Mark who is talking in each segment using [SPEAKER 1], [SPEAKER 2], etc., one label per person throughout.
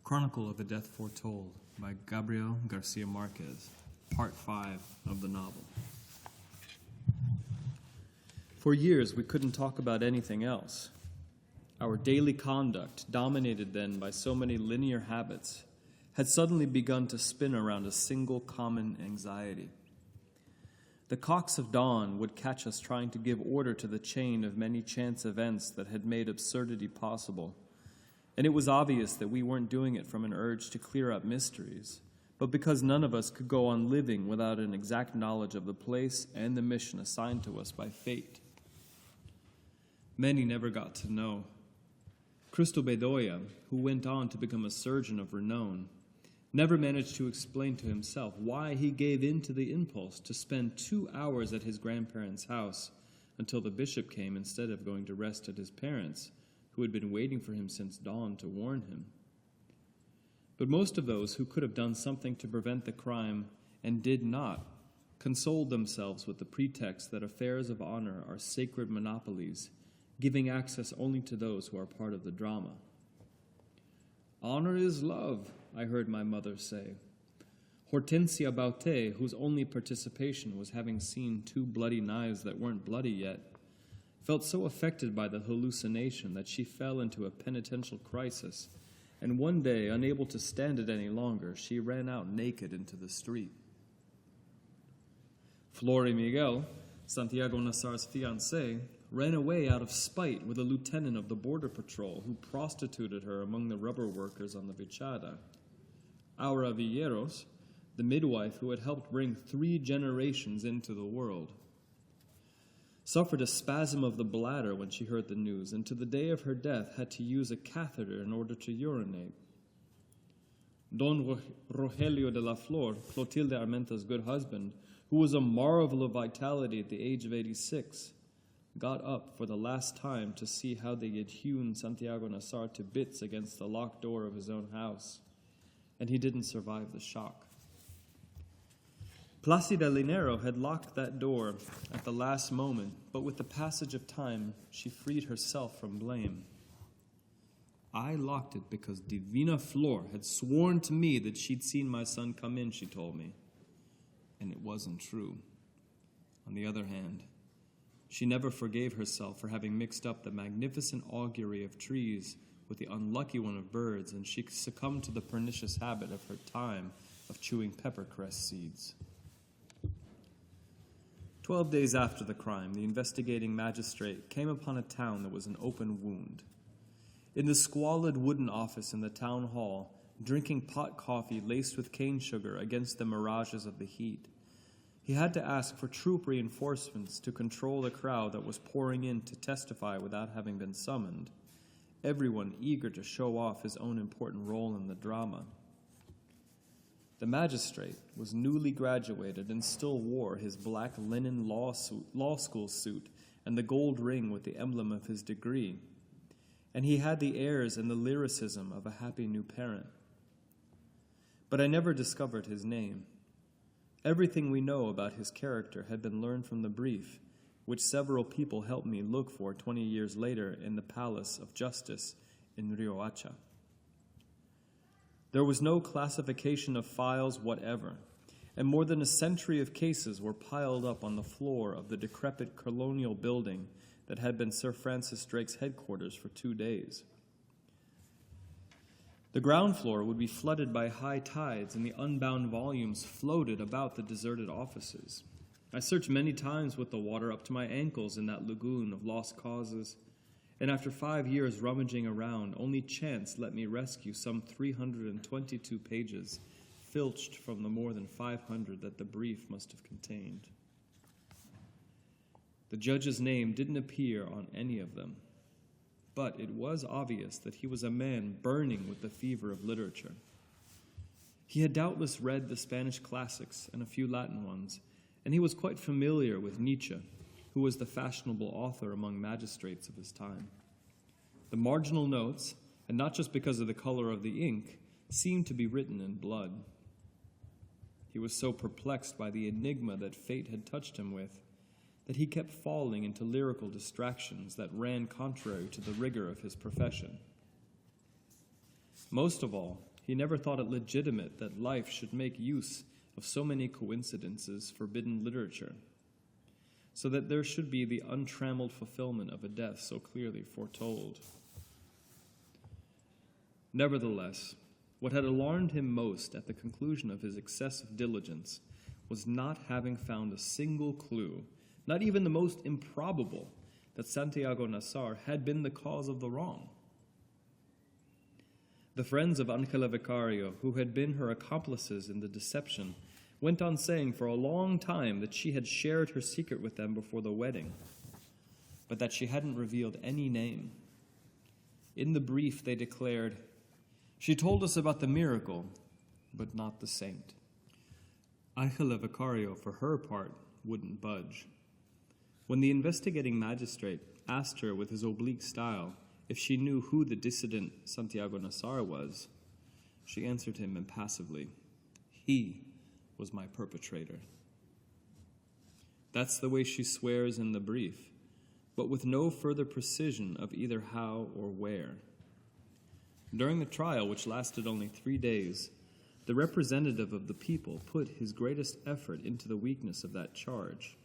[SPEAKER 1] Chronicle of the Death Foretold by Gabriel Garcia Marquez, Part 5 of the novel. For years, we couldn't talk about anything else. Our daily conduct, dominated then by so many linear habits, had suddenly begun to spin around a single common anxiety. The cocks of dawn would catch us trying to give order to the chain of many chance events that had made absurdity possible, and it was obvious that we weren't doing it from an urge to clear up mysteries, but because none of us could go on living without an exact knowledge of the place and the mission assigned to us by fate. Many never got to know. Cristo, who went on to become a surgeon of renown, never managed to explain to himself why he gave in to the impulse to spend 2 hours at his grandparents' house until the bishop came instead of going to rest at his parents', who had been waiting for him since dawn to warn him. But most of those who could have done something to prevent the crime and did not consoled themselves with the pretext that affairs of honor are sacred monopolies, giving access only to those who are part of the drama. "Honor is love," I heard my mother say. Hortensia Bauté, whose only participation was having seen 2 bloody knives that weren't bloody yet, felt so affected by the hallucination that she fell into a penitential crisis, and one day, unable to stand it any longer, she ran out naked into the street. Flora Miguel, Santiago Nassar's fiancée, ran away out of spite with a lieutenant of the border patrol who prostituted her among the rubber workers on the Vichada. Aura Villeros, the midwife who had helped bring 3 generations into the world, suffered a spasm of the bladder when she heard the news, and to the day of her death had to use a catheter in order to urinate. Don Rogelio de la Flor, Clotilde Armenta's good husband, who was a marvel of vitality at the age of 86, got up for the last time to see how they had hewn Santiago Nassar to bits against the locked door of his own house, and he didn't survive the shock. Placida Linero had locked that door at the last moment, but with the passage of time, she freed herself from blame. "I locked it because Divina Flor had sworn to me that she'd seen my son come in," she told me. And it wasn't true. On the other hand, she never forgave herself for having mixed up the magnificent augury of trees with the unlucky one of birds, and she succumbed to the pernicious habit of her time of chewing peppercress seeds. 12 days after the crime, the investigating magistrate came upon a town that was an open wound. In the squalid wooden office in the town hall, drinking pot coffee laced with cane sugar against the mirages of the heat, he had to ask for troop reinforcements to control the crowd that was pouring in to testify without having been summoned, everyone eager to show off his own important role in the drama. The magistrate was newly graduated and still wore his black linen law school suit and the gold ring with the emblem of his degree, and he had the airs and the lyricism of a happy new parent. But I never discovered his name. Everything we know about his character had been learned from the brief, which several people helped me look for 20 years later in the Palace of Justice in Riohacha. There was no classification of files whatever, and more than a century of cases were piled up on the floor of the decrepit colonial building that had been Sir Francis Drake's headquarters for 2 days. The ground floor would be flooded by high tides, and the unbound volumes floated about the deserted offices. I searched many times with the water up to my ankles in that lagoon of lost causes, and after 5 years rummaging around, only chance let me rescue some 322 pages, filched from the more than 500 that the brief must have contained. The judge's name didn't appear on any of them, but it was obvious that he was a man burning with the fever of literature. He had doubtless read the Spanish classics and a few Latin ones, and he was quite familiar with Nietzsche, who was the fashionable author among magistrates of his time. The marginal notes, and not just because of the color of the ink, seemed to be written in blood. He was so perplexed by the enigma that fate had touched him with that he kept falling into lyrical distractions that ran contrary to the rigor of his profession. Most of all, he never thought it legitimate that life should make use of so many coincidences forbidden literature, so that there should be the untrammeled fulfillment of a death so clearly foretold. Nevertheless, what had alarmed him most at the conclusion of his excessive diligence was not having found a single clue, not even the most improbable, that Santiago Nassar had been the cause of the wrong. The friends of Angela Vicario, who had been her accomplices in the deception, went on saying for a long time that she had shared her secret with them before the wedding, but that she hadn't revealed any name. In the brief, they declared, "She told us about the miracle, but not the saint." Angela Vicario, for her part, wouldn't budge. When the investigating magistrate asked her with his oblique style if she knew who the dissident Santiago Nassar was, she answered him impassively, "He was my perpetrator." That's the way she swears in the brief, but with no further precision of either how or where. During the trial, which lasted only 3 days, the representative of the people put his greatest effort into the weakness of that charge.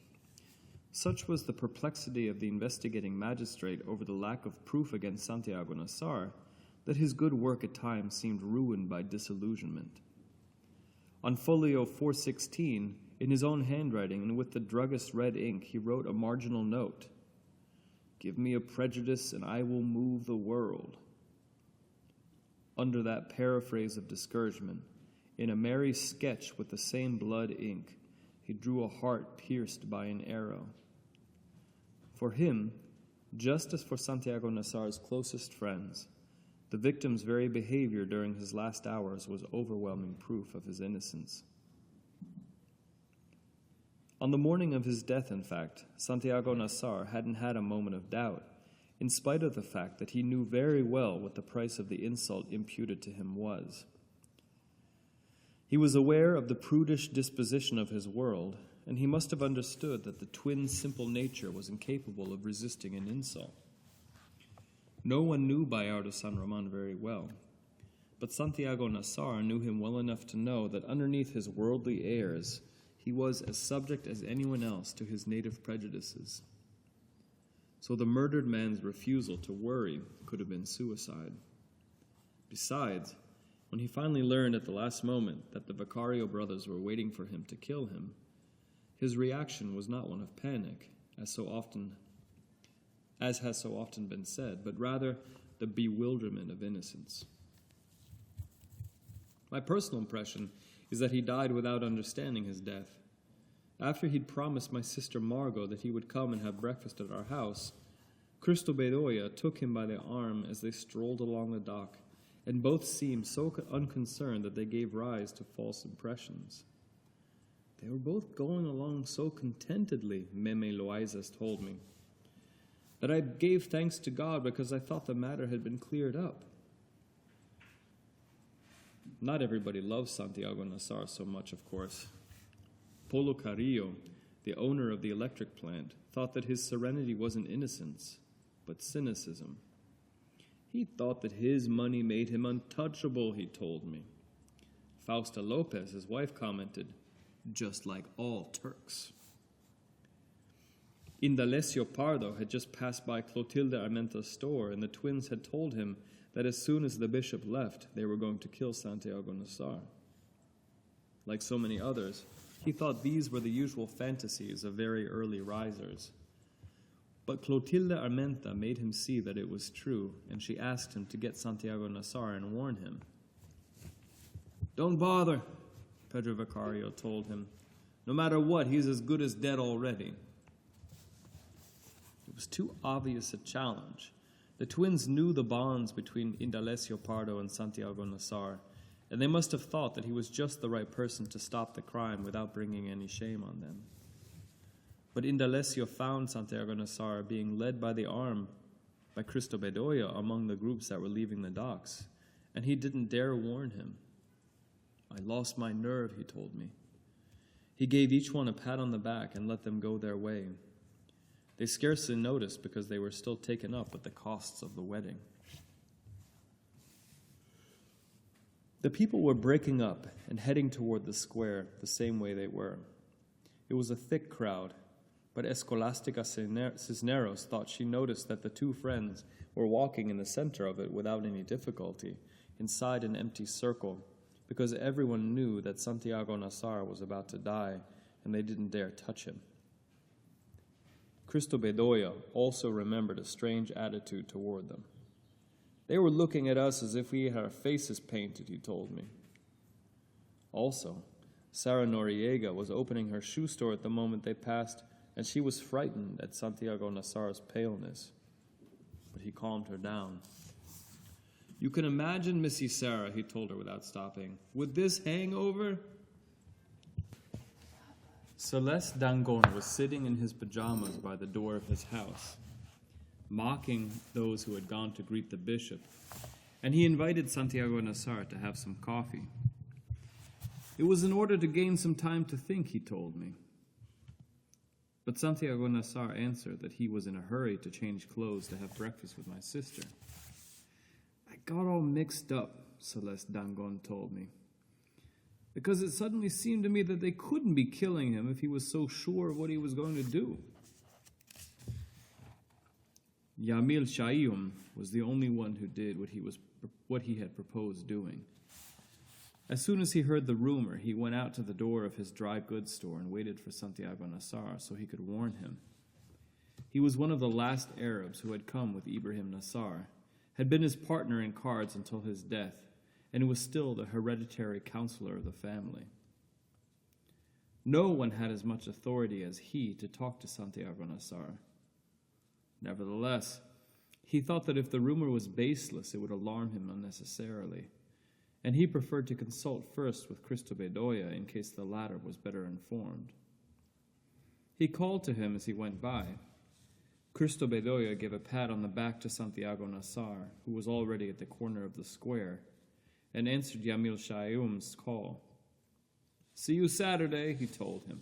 [SPEAKER 1] Such was the perplexity of the investigating magistrate over the lack of proof against Santiago Nassar that his good work at times seemed ruined by disillusionment. On folio 416, in his own handwriting and with the druggist's red ink, he wrote a marginal note, "Give me a prejudice and I will move the world." Under that paraphrase of discouragement, in a merry sketch with the same blood ink, he drew a heart pierced by an arrow. For him, just as for Santiago Nassar's closest friends, the victim's very behavior during his last hours was overwhelming proof of his innocence. On the morning of his death, in fact, Santiago Nassar hadn't had a moment of doubt, in spite of the fact that he knew very well what the price of the insult imputed to him was. He was aware of the prudish disposition of his world, and he must have understood that the twin's simple nature was incapable of resisting an insult. No one knew Bayardo San Roman very well, but Santiago Nassar knew him well enough to know that underneath his worldly airs, he was as subject as anyone else to his native prejudices. So the murdered man's refusal to worry could have been suicide. Besides, when he finally learned at the last moment that the Vicario brothers were waiting for him to kill him, his reaction was not one of panic, as has so often been said, but rather the bewilderment of innocence. My personal impression is that he died without understanding his death. After he'd promised my sister Margot that he would come and have breakfast at our house, Cristo Bedoya took him by the arm as they strolled along the dock, and both seemed so unconcerned that they gave rise to false impressions. They were both going along so contentedly, Meme Loaizas told me, that I gave thanks to God because I thought the matter had been cleared up. Not everybody loves Santiago Nassar so much, of course. Polo Carrillo, the owner of the electric plant, thought that his serenity wasn't innocence, but cynicism. He thought that his money made him untouchable, he told me. Fausta Lopez, his wife, commented, "Just like all Turks." Indalecio Pardo had just passed by Clotilde Armenta's store, and the twins had told him that as soon as the bishop left, they were going to kill Santiago Nassar. Like so many others, he thought these were the usual fantasies of very early risers. But Clotilde Armenta made him see that it was true, and she asked him to get Santiago Nassar and warn him. "Don't bother," Pedro Vicario told him. "No matter what, he's as good as dead already." It was too obvious a challenge. The twins knew the bonds between Indalecio Pardo and Santiago Nassar, and they must have thought that he was just the right person to stop the crime without bringing any shame on them. But Indalecio found Santiago Nassar being led by the arm by Cristo Bedoya among the groups that were leaving the docks, and he didn't dare warn him. "I lost my nerve," he told me. He gave each one a pat on the back and let them go their way. They scarcely noticed because they were still taken up with the costs of the wedding. The people were breaking up and heading toward the square the same way they were. It was a thick crowd, but Escolástica Cisneros thought she noticed that the two friends were walking in the center of it without any difficulty, inside an empty circle, because everyone knew that Santiago Nassar was about to die, and they didn't dare touch him. Cristo Bedoya also remembered a strange attitude toward them. They were looking at us as if we had our faces painted, he told me. Also, Sarah Noriega was opening her shoe store at the moment they passed, and she was frightened at Santiago Nassar's paleness. But he calmed her down. You can imagine Missy Sarah, he told her without stopping, with this hangover? Celeste Dangon was sitting in his pajamas by the door of his house, mocking those who had gone to greet the bishop, and he invited Santiago Nassar to have some coffee. It was in order to gain some time to think, he told me. But Santiago Nassar answered that he was in a hurry to change clothes to have breakfast with my sister. I got all mixed up, Celeste Dangon told me, because it suddenly seemed to me that they couldn't be killing him if he was so sure of what he was going to do. Yamil Shaiyum was the only one who did what he had proposed doing. As soon as he heard the rumor, he went out to the door of his dry goods store and waited for Santiago Nassar so he could warn him. He was one of the last Arabs who had come with Ibrahim Nassar, had been his partner in cards until his death, and was still the hereditary counselor of the family. No one had as much authority as he to talk to Santiago Nassar. Nevertheless, he thought that if the rumor was baseless, it would alarm him unnecessarily, and he preferred to consult first with Cristo Bedoya in case the latter was better informed. He called to him as he went by. Cristo Bedoya gave a pat on the back to Santiago Nassar, who was already at the corner of the square, and answered Yamil Shaiyum's call. See you Saturday, he told him.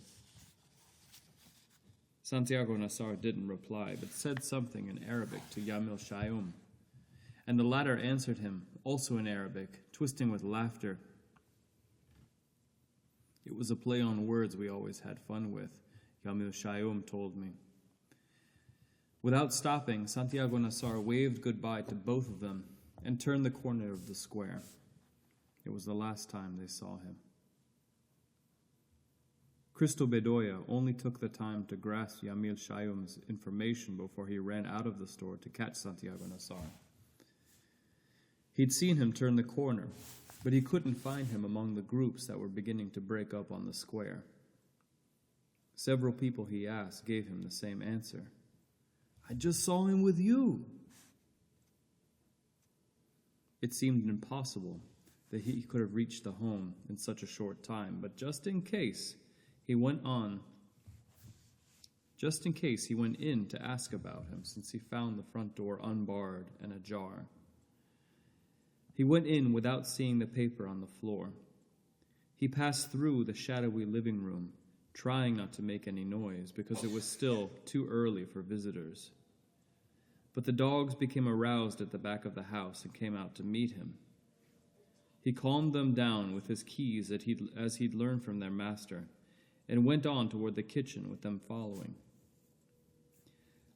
[SPEAKER 1] Santiago Nassar didn't reply, but said something in Arabic to Yamil Shaiyum, and the latter answered him, also in Arabic, twisting with laughter. It was a play on words we always had fun with, Yamil Shaiyum told me. Without stopping, Santiago Nassar waved goodbye to both of them and turned the corner of the square. It was the last time they saw him. Cristo Bedoya only took the time to grasp Yamil Shaiyum's information before he ran out of the store to catch Santiago Nassar. He'd seen him turn the corner, but he couldn't find him among the groups that were beginning to break up on the square. Several people he asked gave him the same answer. I just saw him with you. It seemed impossible that he could have reached the home in such a short time, but just in case, he went in to ask about him, since he found the front door unbarred and ajar. He went in without seeing the paper on the floor. He passed through the shadowy living room, trying not to make any noise because it was still too early for visitors. But the dogs became aroused at the back of the house and came out to meet him. He calmed them down with his keys as he'd learned from their master, and went on toward the kitchen with them following.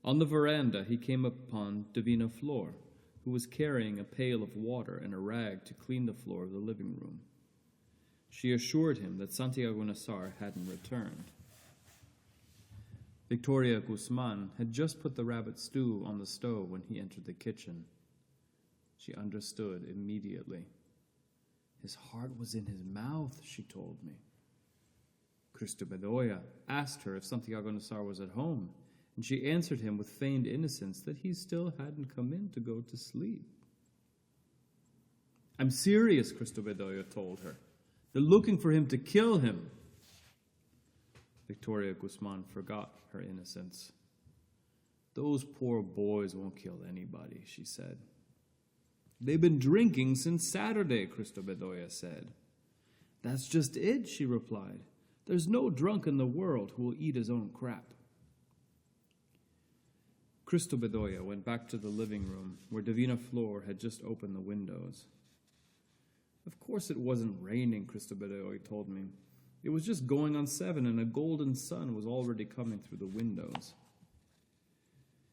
[SPEAKER 1] On the veranda, he came upon Divina Flor, who was carrying a pail of water and a rag to clean the floor of the living room. She assured him that Santiago Nassar hadn't returned. Victoria Guzman had just put the rabbit stew on the stove when he entered the kitchen. She understood immediately. His heart was in his mouth, she told me. Cristo Bedoya asked her if Santiago Nassar was at home, and she answered him with feigned innocence that he still hadn't come in to go to sleep. I'm serious, Cristo Bedoya told her. They're looking for him to kill him. Victoria Guzman forgot her innocence. Those poor boys won't kill anybody, she said. They've been drinking since Saturday, Cristo Bedoya said. That's just it, she replied. There's no drunk in the world who will eat his own crap. Cristo Bedoya went back to the living room where Divina Flor had just opened the windows. Of course it wasn't raining, Cristo Bedoya told me. It was just going on 7, and a golden sun was already coming through the windows.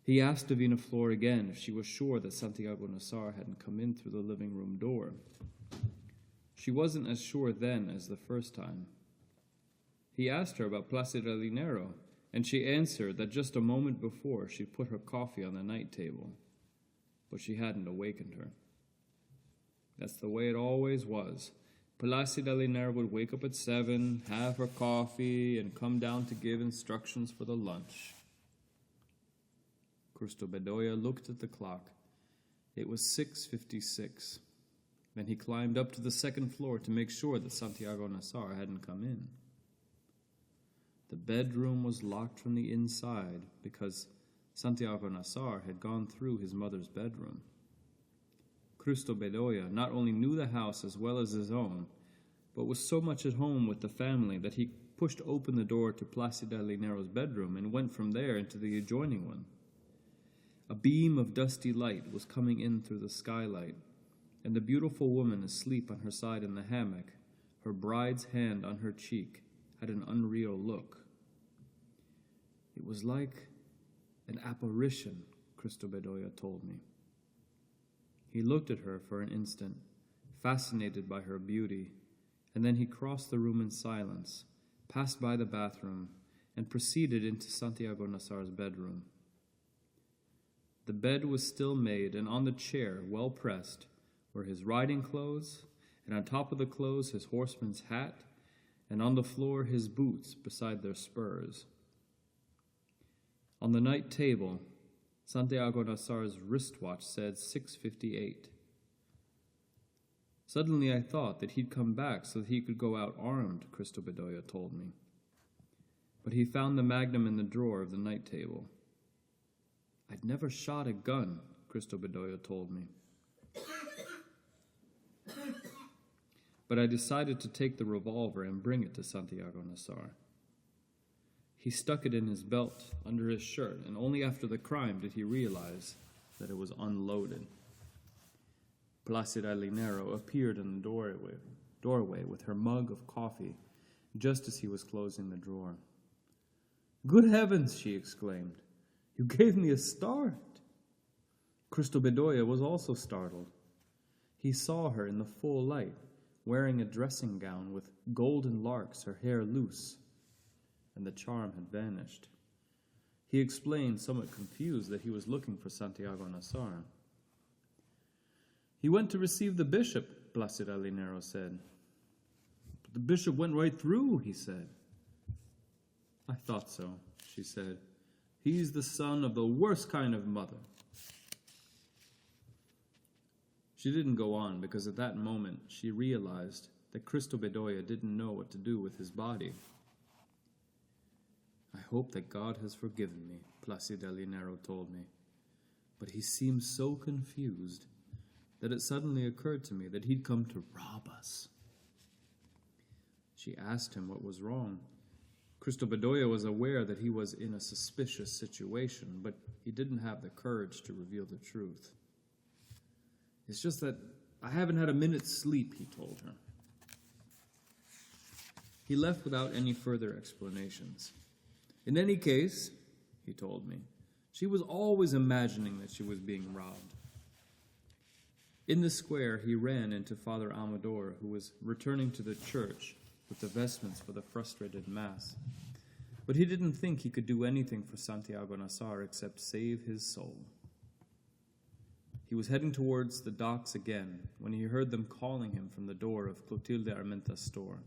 [SPEAKER 1] He asked Divina Flora again if she was sure that Santiago Nassar hadn't come in through the living room door. She wasn't as sure then as the first time. He asked her about Placido Linero, and she answered that just a moment before she'd put her coffee on the night table, but she hadn't awakened her. That's the way it always was. Placido Linero would wake up at 7, have her coffee, and come down to give instructions for the lunch. Cristo Bedoya looked at the clock. It was 6:56. Then he climbed up to the second floor to make sure that Santiago Nassar hadn't come in. The bedroom was locked from the inside because Santiago Nassar had gone through his mother's bedroom. Cristo Bedoya not only knew the house as well as his own, but was so much at home with the family that he pushed open the door to Placido Linero's bedroom and went from there into the adjoining one. A beam of dusty light was coming in through the skylight, and the beautiful woman asleep on her side in the hammock, her bride's hand on her cheek, had an unreal look. It was like an apparition, Cristo Bedoya told me. He looked at her for an instant, fascinated by her beauty, and then he crossed the room in silence, passed by the bathroom, and proceeded into Santiago Nassar's bedroom. The bed was still made, and on the chair, well pressed, were his riding clothes, and on top of the clothes his horseman's hat, and on the floor his boots beside their spurs. On the night table, Santiago Nassar's wristwatch said 6:58. Suddenly I thought that he'd come back so that he could go out armed, Cristo Bedoya told me. But he found the magnum in the drawer of the night table. I'd never shot a gun, Cristo Bedoya told me. But I decided to take the revolver and bring it to Santiago Nassar. He stuck it in his belt under his shirt, and only after the crime did he realize that it was unloaded. Placido Linero appeared in the doorway with her mug of coffee just as he was closing the drawer. "Good heavens," she exclaimed. "You gave me a start." Cristo Bedoya was also startled. He saw her in the full light, wearing a dressing gown with golden larks, her hair loose, and the charm had vanished. He explained, somewhat confused, that he was looking for Santiago Nassar. "He went to receive the bishop," Placido Linero said. "But the bishop went right through," he said. "I thought so," she said. "He's the son of the worst kind of mother." She didn't go on because at that moment she realized that Cristo Bedoya didn't know what to do with his body. "I hope that God has forgiven me," Placido Linero told me. But he seemed so confused that it suddenly occurred to me that he'd come to rob us. She asked him what was wrong. Cristo Bedoya was aware that he was in a suspicious situation, but he didn't have the courage to reveal the truth. "It's just that I haven't had a minute's sleep," he told her. He left without any further explanations. "In any case," he told me, "she was always imagining that she was being robbed." In the square, he ran into Father Amador, who was returning to the church with the vestments for the frustrated Mass. But he didn't think he could do anything for Santiago Nassar except save his soul. He was heading towards the docks again when he heard them calling him from the door of Clotilde Armenta's store.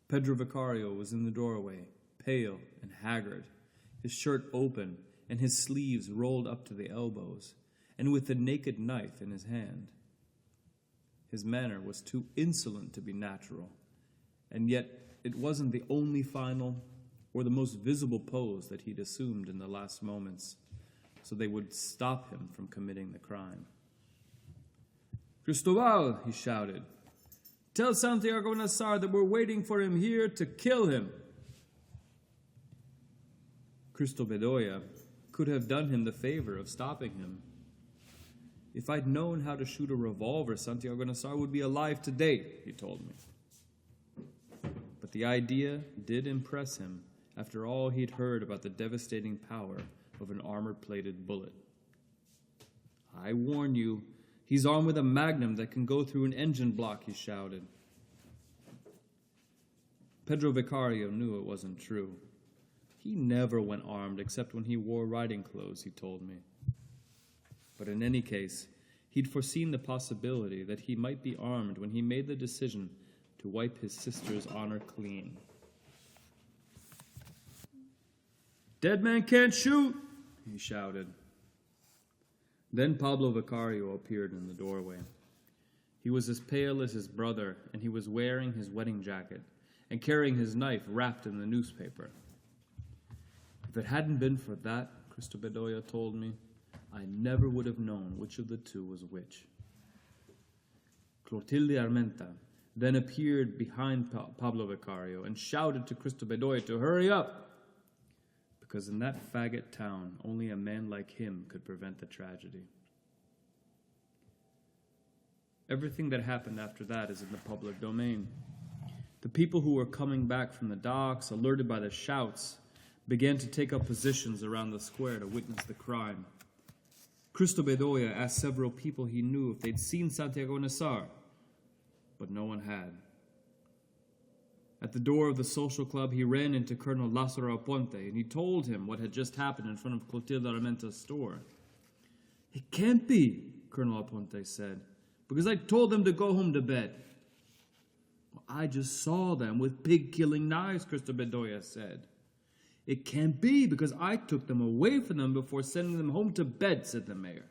[SPEAKER 1] Pedro Vicario was in the doorway, pale and haggard, his shirt open and his sleeves rolled up to the elbows, and with the naked knife in his hand. His manner was too insolent to be natural, and yet it wasn't the only final or the most visible pose that he'd assumed in the last moments, so they would stop him from committing the crime. "Cristobal," he shouted, "tell Santiago Nassar that we're waiting for him here to kill him." Cristo Bedoya could have done him the favor of stopping him. If I'd known how to shoot a revolver, Santiago Nassar would be alive today, he told me. But the idea did impress him after all he'd heard about the devastating power of an armor-plated bullet. I warn you, he's armed with a magnum that can go through an engine block, he shouted. Pedro Vicario knew it wasn't true. He never went armed except when he wore riding clothes, he told me. But in any case, he'd foreseen the possibility that he might be armed when he made the decision to wipe his sister's honor clean. "Dead man can't shoot," he shouted. Then Pablo Vicario appeared in the doorway. He was as pale as his brother, and he was wearing his wedding jacket and carrying his knife wrapped in the newspaper. If it hadn't been for that, Cristo Bedoya told me, I never would have known which of the two was which. Clotilde Armenta then appeared behind Pablo Vicario and shouted to Cristo Bedoya to hurry up, because in that faggot town, only a man like him could prevent the tragedy. Everything that happened after that is in the public domain. The people who were coming back from the docks, alerted by the shouts, began to take up positions around the square to witness the crime. Cristo Bedoya asked several people he knew if they'd seen Santiago Nassar, but no one had. At the door of the social club, he ran into Colonel Lázaro Aponte, and he told him what had just happened in front of Clotilde Armenta's store. "It can't be," Colonel Aponte said, "because I told them to go home to bed." "Well, I just saw them with pig-killing knives," Cristo Bedoya said. "It can't be, because I took them away from them before sending them home to bed," said the mayor.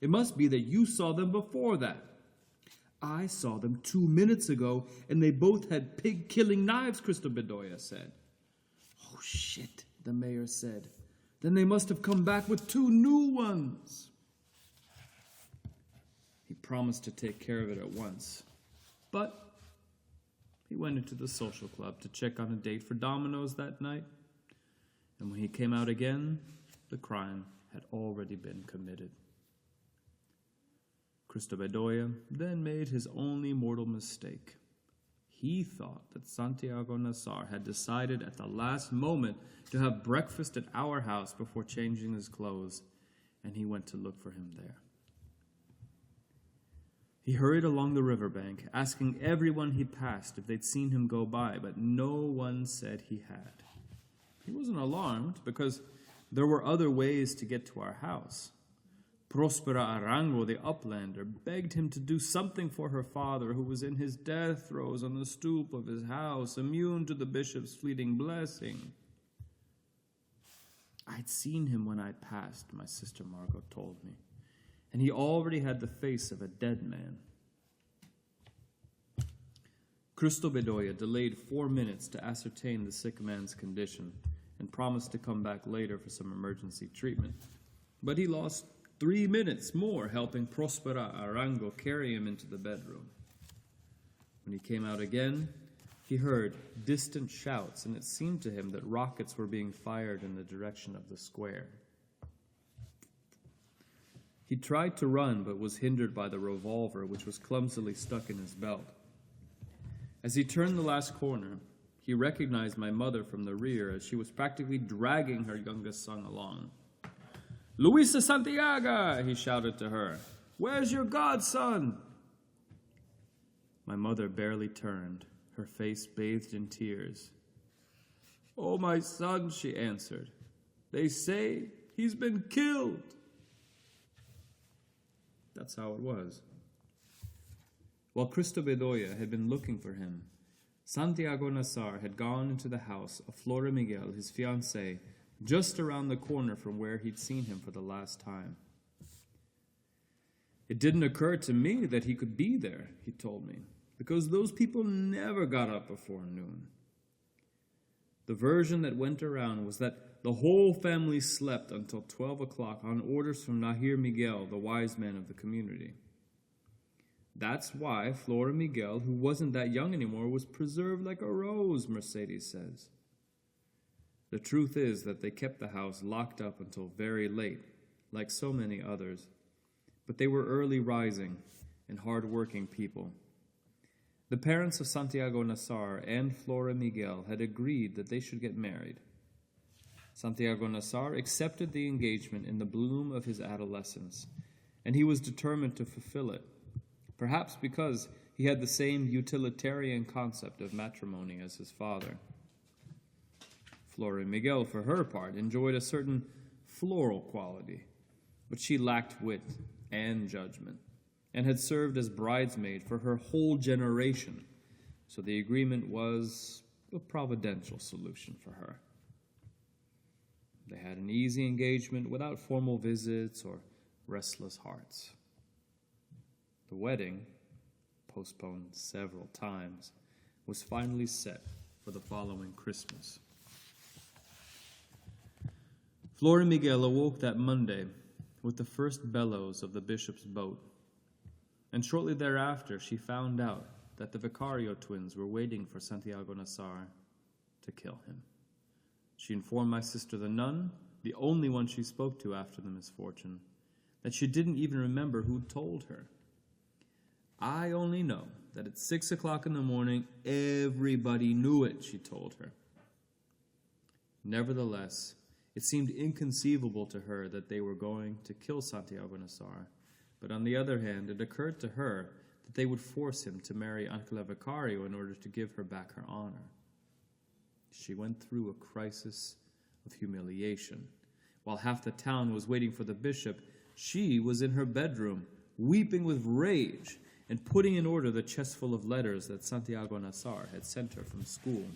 [SPEAKER 1] "It must be that you saw them before that." "I saw them 2 minutes ago, and they both had pig-killing knives," Cristo Bedoya said. "Oh, shit," the mayor said. "Then they must have come back with 2 new ones." He promised to take care of it at once, but he went into the social club to check on a date for dominoes that night. And when he came out again, the crime had already been committed. Cristo Bedoya then made his only mortal mistake. He thought that Santiago Nassar had decided at the last moment to have breakfast at our house before changing his clothes, and he went to look for him there. He hurried along the riverbank, asking everyone he passed if they'd seen him go by, but no one said he had. He wasn't alarmed, because there were other ways to get to our house. Prospera Arango, the uplander, begged him to do something for her father, who was in his death throes on the stoop of his house, immune to the bishop's fleeting blessing. I'd seen him when I passed, my sister Margot told me, and he already had the face of a dead man. Cristo Bedoya delayed 4 minutes to ascertain the sick man's condition and promised to come back later for some emergency treatment. But he lost 3 minutes more helping Prospera Arango carry him into the bedroom. When he came out again, he heard distant shouts, and it seemed to him that rockets were being fired in the direction of the square. He tried to run, but was hindered by the revolver, which was clumsily stuck in his belt. As he turned the last corner, he recognized my mother from the rear as she was practically dragging her youngest son along. "Luisa Santiago!" he shouted to her. "Where's your godson?" My mother barely turned, her face bathed in tears. "Oh, my son," she answered. "They say he's been killed." That's how it was. While Cristo Bedoya had been looking for him, Santiago Nassar had gone into the house of Flora Miguel, his fiancée, just around the corner from where he'd seen him for the last time. "It didn't occur to me that he could be there," he told me, "because those people never got up before noon." The version that went around was that the whole family slept until 12 o'clock on orders from Nahir Miguel, the wise man of the community. That's why Flora Miguel, who wasn't that young anymore, was preserved like a rose, Mercedes says. The truth is that they kept the house locked up until very late, like so many others, but they were early rising and hard-working people. The parents of Santiago Nassar and Flora Miguel had agreed that they should get married. Santiago Nassar accepted the engagement in the bloom of his adolescence, and he was determined to fulfill it, perhaps because he had the same utilitarian concept of matrimony as his father. Flora Miguel, for her part, enjoyed a certain floral quality, but she lacked wit and judgment, and had served as bridesmaid for her whole generation, so the agreement was a providential solution for her. They had an easy engagement without formal visits or restless hearts. The wedding, postponed several times, was finally set for the following Christmas. Flora Miguel awoke that Monday with the first bellows of the bishop's boat, and shortly thereafter she found out that the Vicario twins were waiting for Santiago Nassar to kill him. She informed my sister the nun, the only one she spoke to after the misfortune, that she didn't even remember who told her. I only know that at 6 o'clock in the morning, everybody knew it, she told her. Nevertheless, it seemed inconceivable to her that they were going to kill Santiago Nassar, but on the other hand, it occurred to her that they would force him to marry Ángela Vicario in order to give her back her honor. She went through a crisis of humiliation. While half the town was waiting for the bishop, she was in her bedroom, weeping with rage and putting in order the chest full of letters that Santiago Nassar had sent her from school.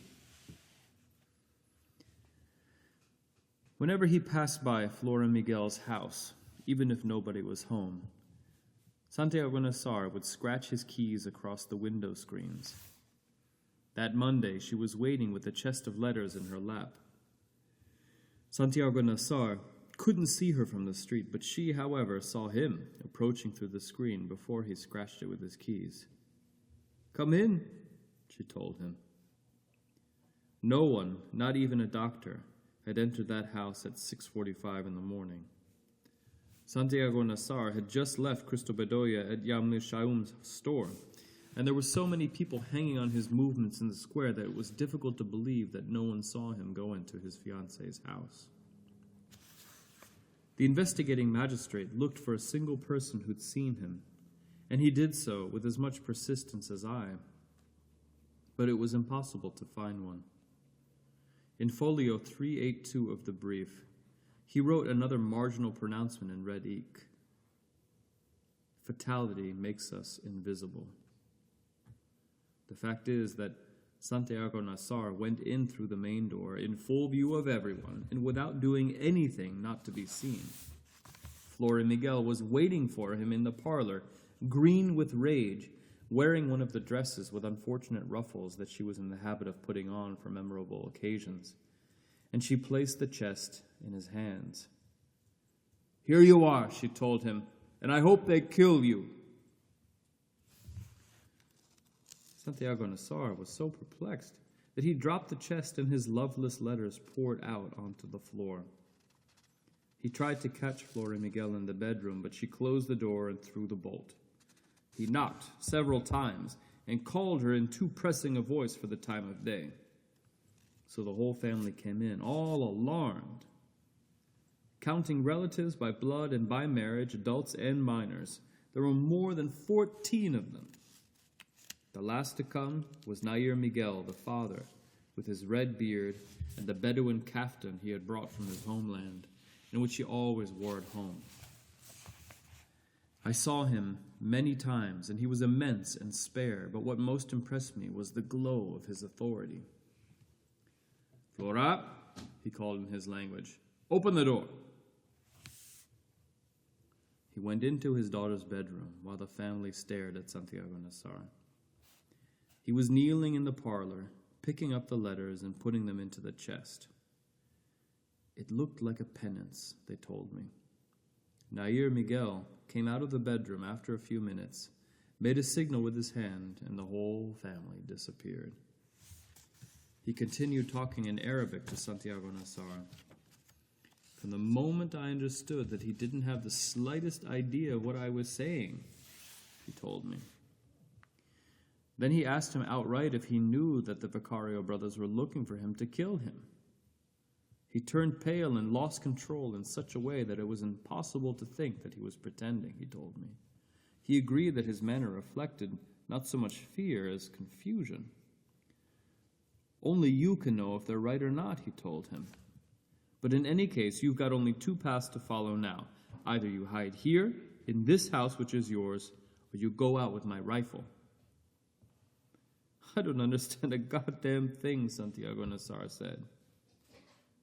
[SPEAKER 1] Whenever he passed by Flora Miguel's house, even if nobody was home, Santiago Nassar would scratch his keys across the window screens. That Monday, she was waiting with a chest of letters in her lap. Santiago Nassar couldn't see her from the street, but she, however, saw him approaching through the screen before he scratched it with his keys. "Come in," she told him. No one, not even a doctor, had entered that house at 6:45 in the morning. Santiago Nassar had just left Cristo Bedoya at Yamne Shaum's store, and there were so many people hanging on his movements in the square that it was difficult to believe that no one saw him go into his fiancée's house. The investigating magistrate looked for a single person who'd seen him, and he did so with as much persistence as I, but it was impossible to find one. In folio 382 of the brief, he wrote another marginal pronouncement in red ink. Fatality makes us invisible. The fact is that Santiago Nassar went in through the main door in full view of everyone and without doing anything not to be seen. Flora Miguel was waiting for him in the parlor, green with rage, wearing one of the dresses with unfortunate ruffles that she was in the habit of putting on for memorable occasions, and she placed the chest in his hands. "Here you are," she told him, "and I hope they kill you." Santiago Nassar was so perplexed that he dropped the chest and his loveless letters poured out onto the floor. He tried to catch Flora Miguel in the bedroom, but she closed the door and threw the bolt. He knocked several times and called her in too pressing a voice for the time of day. So the whole family came in, all alarmed. Counting relatives by blood and by marriage, adults and minors, there were more than 14 of them. The last to come was Nair Miguel, the father, with his red beard and the Bedouin kaftan he had brought from his homeland, and which he always wore at home. I saw him many times, and he was immense and spare, but what most impressed me was the glow of his authority. "Flora," he called in his language, "open the door." He went into his daughter's bedroom while the family stared at Santiago Nassar. He was kneeling in the parlor, picking up the letters and putting them into the chest. It looked like a penance, they told me. Nair Miguel came out of the bedroom after a few minutes, made a signal with his hand, and the whole family disappeared. He continued talking in Arabic to Santiago Nassar. from the moment I understood that he didn't have the slightest idea of what I was saying, he told me. Then he asked him outright if he knew that the Vicario brothers were looking for him to kill him. He turned pale and lost control in such a way that it was impossible to think that he was pretending, he told me. He agreed that his manner reflected not so much fear as confusion. Only you can know if they're right or not, he told him. But in any case, you've got only two paths to follow now. Either you hide here, in this house which is yours, or you go out with my rifle. I don't understand a goddamn thing, Santiago Nassar said.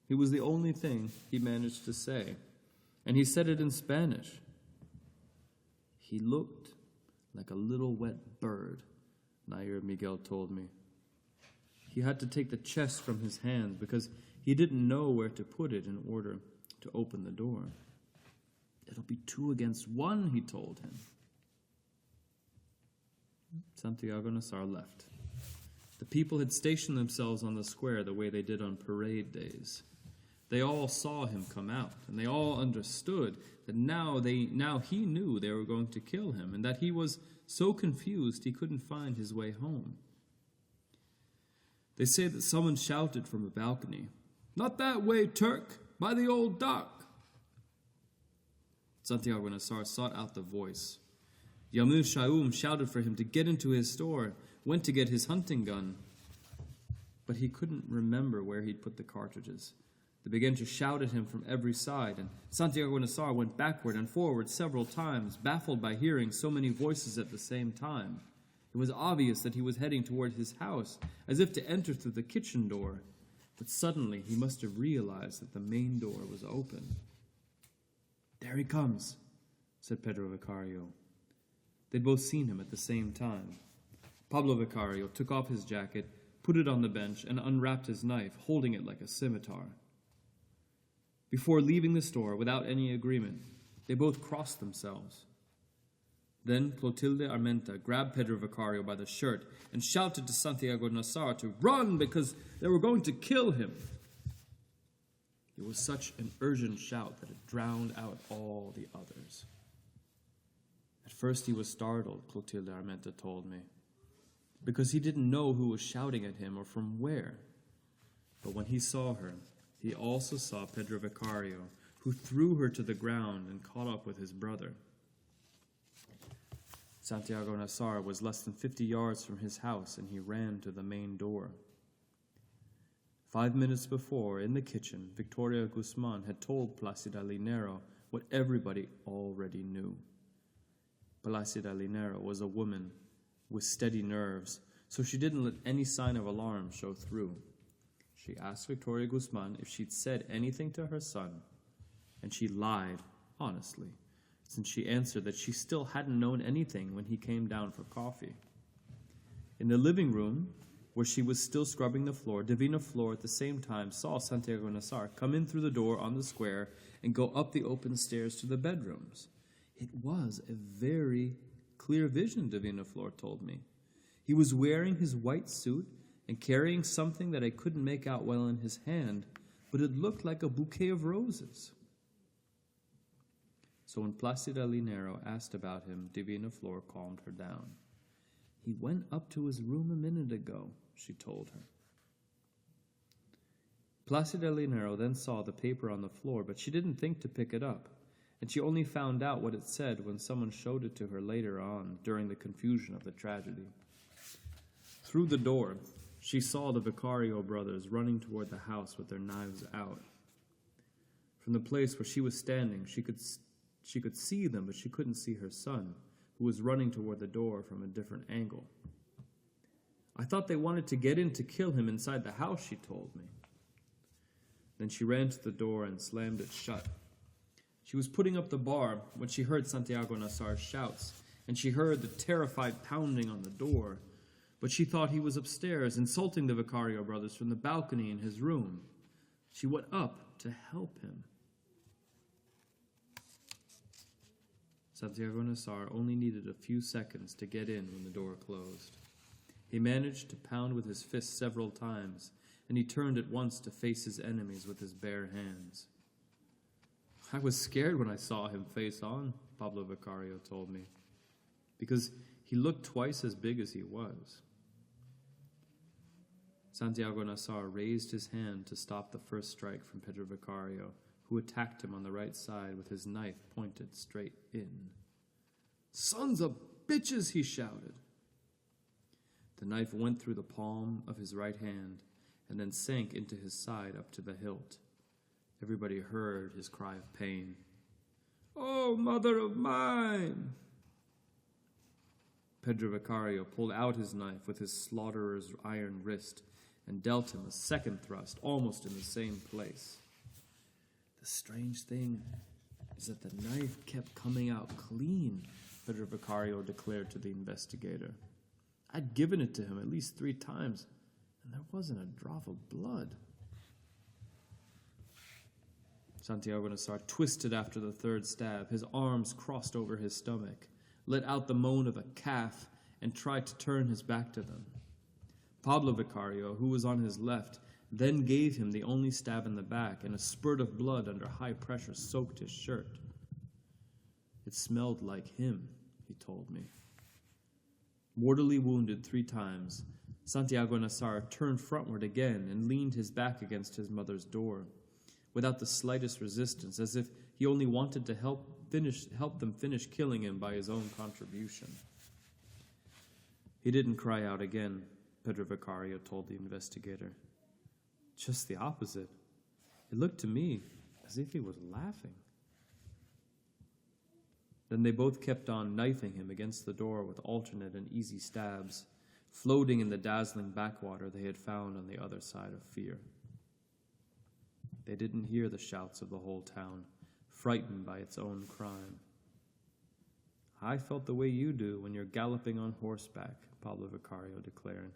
[SPEAKER 1] It was the only thing he managed to say, and he said it in Spanish. He looked like a little wet bird, Nair Miguel told me. He had to take the chest from his hand because he didn't know where to put it in order to open the door. It'll be 2 against 1, he told him. Santiago Nassar left. The people had stationed themselves on the square the way they did on parade days. They all saw him come out, and they all understood that now he knew they were going to kill him, and that he was so confused he couldn't find his way home. They say that someone shouted from a balcony, "Not that way, Turk, by the old dock." Santiago Nassar sought out the voice. Yamil Shaum shouted for him to get into his store, went to get his hunting gun, but he couldn't remember where he'd put the cartridges. They began to shout at him from every side, and Santiago Nassar went backward and forward several times, baffled by hearing so many voices at the same time. It was obvious that he was heading toward his house, as if to enter through the kitchen door, but suddenly he must have realized that the main door was open. "There he comes," said Pedro Vicario. They'd both seen him at the same time. Pablo Vicario took off his jacket, put it on the bench, and unwrapped his knife, holding it like a scimitar. Before leaving the store, without any agreement, they both crossed themselves. Then Clotilde Armenta grabbed Pedro Vicario by the shirt and shouted to Santiago Nassar to run because they were going to kill him. It was such an urgent shout that it drowned out all the others. At first he was startled, Clotilde Armenta told me, because he didn't know who was shouting at him or from where. But when he saw her, he also saw Pedro Vicario, who threw her to the ground and caught up with his brother. Santiago Nassar was less than 50 yards from his house, and he ran to the main door. 5 minutes before, in the kitchen, Victoria Guzman had told Placida Linero what everybody already knew. Placida Linero was a woman with steady nerves, so she didn't let any sign of alarm show through. She asked Victoria Guzman if she'd said anything to her son, and she lied, honestly, since she answered that she still hadn't known anything when he came down for coffee. In the living room, where she was still scrubbing the floor, Divina Flor at the same time saw Santiago Nassar come in through the door on the square and go up the open stairs to the bedrooms. It was a very clear vision, Divina Flor told me. He was wearing his white suit and carrying something that I couldn't make out well in his hand, but it looked like a bouquet of roses. So when Placida Linero asked about him, Divina Flor calmed her down. "He went up to his room a minute ago," she told her. Placida Linero then saw the paper on the floor, but she didn't think to pick it up, and she only found out what it said when someone showed it to her later on during the confusion of the tragedy. Through the door, she saw the Vicario brothers running toward the house with their knives out. From the place where she was standing, she could see them, but she couldn't see her son, who was running toward the door from a different angle. "I thought they wanted to get in to kill him inside the house," she told me. Then she ran to the door and slammed it shut. She was putting up the bar when she heard Santiago Nassar's shouts, and she heard the terrified pounding on the door, but she thought he was upstairs, insulting the Vicario brothers from the balcony in his room. She went up to help him. Santiago Nassar only needed a few seconds to get in when the door closed. He managed to pound with his fist several times, and he turned at once to face his enemies with his bare hands. I was scared when I saw him face on, Pablo Vicario told me, because he looked twice as big as he was. Santiago Nassar raised his hand to stop the first strike from Pedro Vicario, who attacked him on the right side with his knife pointed straight in. "Sons of bitches!" he shouted. The knife went through the palm of his right hand and then sank into his side up to the hilt. Everybody heard his cry of pain. "Oh, mother of mine!" Pedro Vicario pulled out his knife with his slaughterer's iron wrist and dealt him a second thrust, almost in the same place. The strange thing is that the knife kept coming out clean, Pedro Vicario declared to the investigator. I'd given it to him at least 3 times, and there wasn't a drop of blood. Santiago Nassar twisted after the third stab. His arms crossed over his stomach, let out the moan of a calf, and tried to turn his back to them. Pablo Vicario, who was on his left, then gave him the only stab in the back, and a spurt of blood under high pressure soaked his shirt. It smelled like him, he told me. Mortally wounded 3 times, Santiago Nassar turned frontward again and leaned his back against his mother's door, without the slightest resistance, as if he only wanted to help them finish killing him by his own contribution. He didn't cry out again, Pedro Vicario told the investigator. Just the opposite. It looked to me as if he was laughing. Then they both kept on knifing him against the door with alternate and easy stabs, floating in the dazzling backwater they had found on the other side of fear. They didn't hear the shouts of the whole town, frightened by its own crime. I felt the way you do when you're galloping on horseback, Pablo Vicario declared.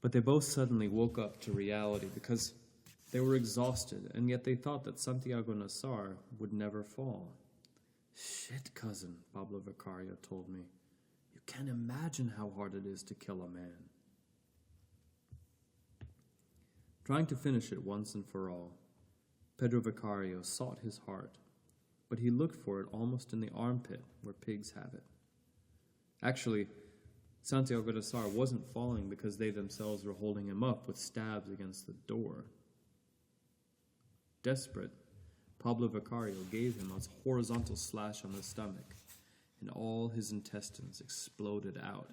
[SPEAKER 1] But they both suddenly woke up to reality because they were exhausted, and yet they thought that Santiago Nassar would never fall. Shit, cousin, Pablo Vicario told me. You can't imagine how hard it is to kill a man. Trying to finish it once and for all, Pedro Vicario sought his heart, but he looked for it almost in the armpit where pigs have it. Actually, Santiago Nassar wasn't falling because they themselves were holding him up with stabs against the door. Desperate, Pablo Vicario gave him a horizontal slash on the stomach, and all his intestines exploded out.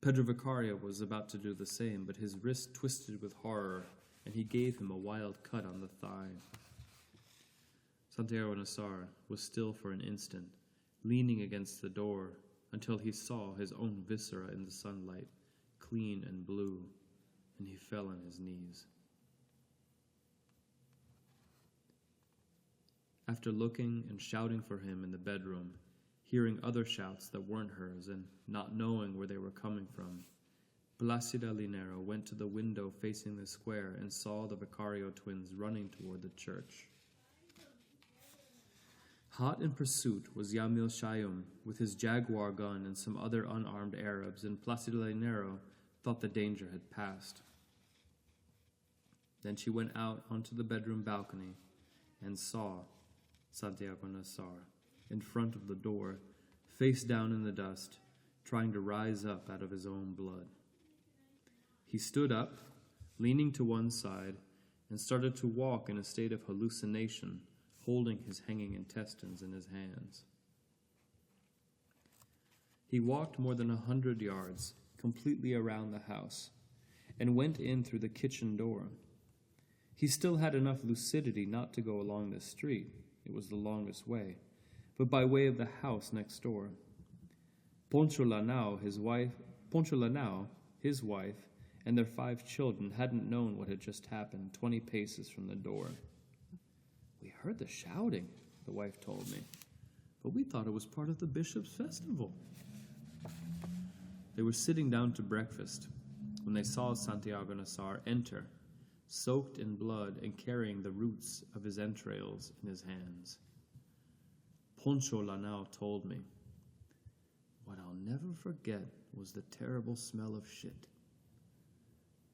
[SPEAKER 1] Pedro Vicario was about to do the same, but his wrist twisted with horror, and he gave him a wild cut on the thigh. Santiago Nassar was still for an instant, leaning against the door, until he saw his own viscera in the sunlight, clean and blue, and he fell on his knees. After looking and shouting for him in the bedroom, hearing other shouts that weren't hers and not knowing where they were coming from, Placida Linero went to the window facing the square and saw the Vicario twins running toward the church. Hot in pursuit was Yamil Shayum with his Jaguar gun and some other unarmed Arabs, and Placida Linero thought the danger had passed. Then she went out onto the bedroom balcony and saw Santiago Nassar in front of the door, face down in the dust, trying to rise up out of his own blood. He stood up, leaning to one side, and started to walk in a state of hallucination, holding his hanging intestines in his hands. He walked more than 100 yards, completely around the house, and went in through the kitchen door. He still had enough lucidity not to go along the street. It was the longest way, but by way of the house next door. Poncho Lanao, his wife, and their 5 children hadn't known what had just happened 20 paces from the door. We heard the shouting, the wife told me, but we thought it was part of the bishop's festival. They were sitting down to breakfast when they saw Santiago Nassar enter, soaked in blood and carrying the roots of his entrails in his hands. Poncho Lanao told me, what I'll never forget was the terrible smell of shit.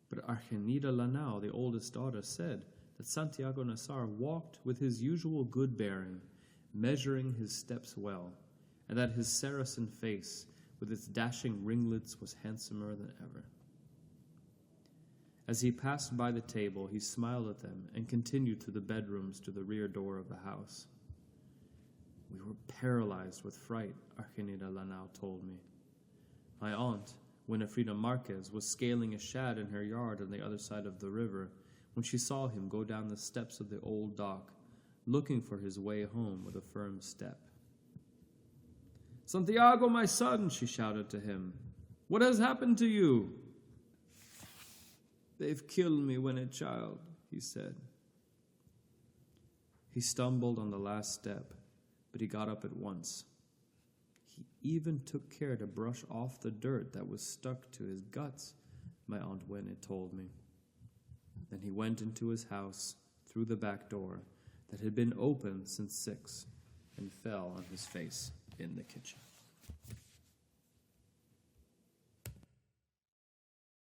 [SPEAKER 1] But Argenida Lanao, the oldest daughter, said that Santiago Nassar walked with his usual good bearing, measuring his steps well, and that his Saracen face, with its dashing ringlets, was handsomer than ever. As he passed by the table, he smiled at them and continued through the bedrooms to the rear door of the house. We were paralyzed with fright, Argenida Lanao told me. My aunt, Winifrida Marquez, was scaling a shad in her yard on the other side of the river when she saw him go down the steps of the old dock, looking for his way home with a firm step. "Santiago, my son," she shouted to him, "what has happened to you?" "They've killed me when a child," he said. He stumbled on the last step, but he got up at once. He even took care to brush off the dirt that was stuck to his guts, my Aunt Winnie told me. Then he went into his house through the back door that had been open since 6 and fell on his face in the kitchen.